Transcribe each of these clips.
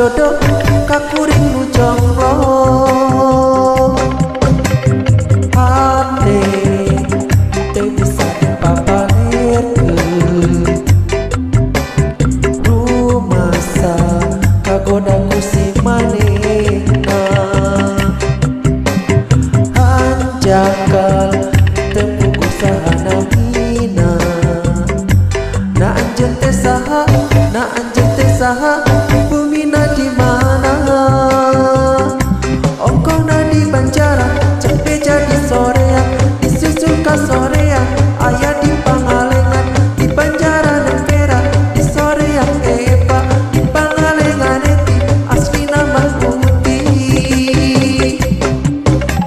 jodoh kakuring nu jomblo hate teu bisa dipapalirkeun rumasa kagoda ku si manehna hanjakal teu puguh sahana hina na anjeun teh saha na anjeun teh saha bumina di mana ongkona di Banjaran cepe jadi soreang disusul ka soreang aya di Pangalengan di Banjaran dan Perak di soreang Eva di Pangalengan eti asli nama putih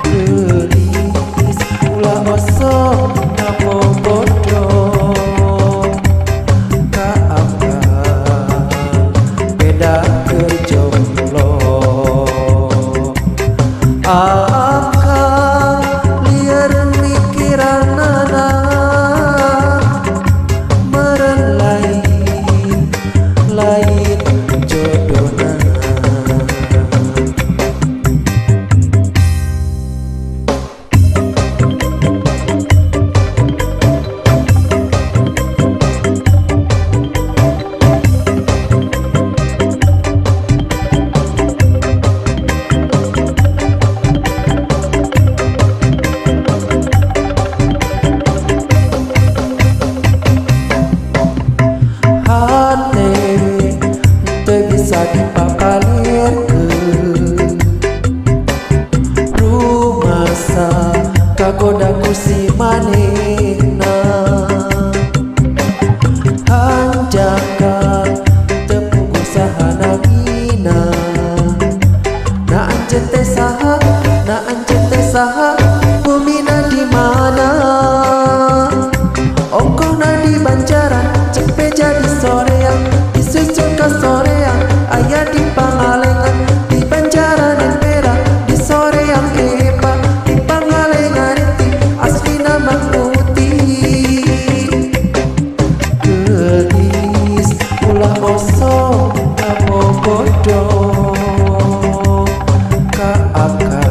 gelis ulah osok namo bodoh jomblo akal liar mikiranana meureun lain jodohna bisa dipapalirkeun rumasa kagoda ku si manehna hanjakal teu puguh sahana hina na anjeun teh saha na anjeun teh saha bumina di mana ongkona di Banjaran cepe jadi soreang disusul ka soreang aya di Pangalengan di Banjaran dan Perak di soreang Eva di Pangalengan eti asli nama putih gelis ulah osok namo bodoh kaakal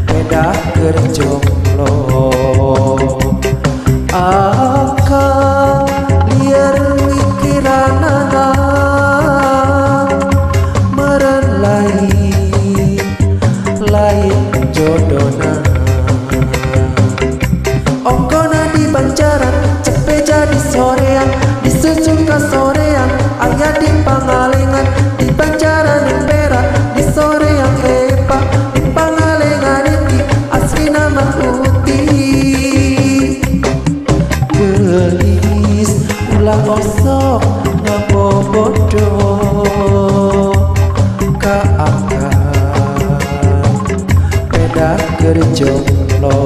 beda keur jomblo akal liar mikiranana meureun lain jodohna ongkona di Banjaran cepe jadi soreang disusul ka soreang aya di Pangalengan di Banjaran dan Perak di soreang Eva di Pangalengan eti asli nama putih gelis ulah osok namo bodoh kaakal beda keur jomblo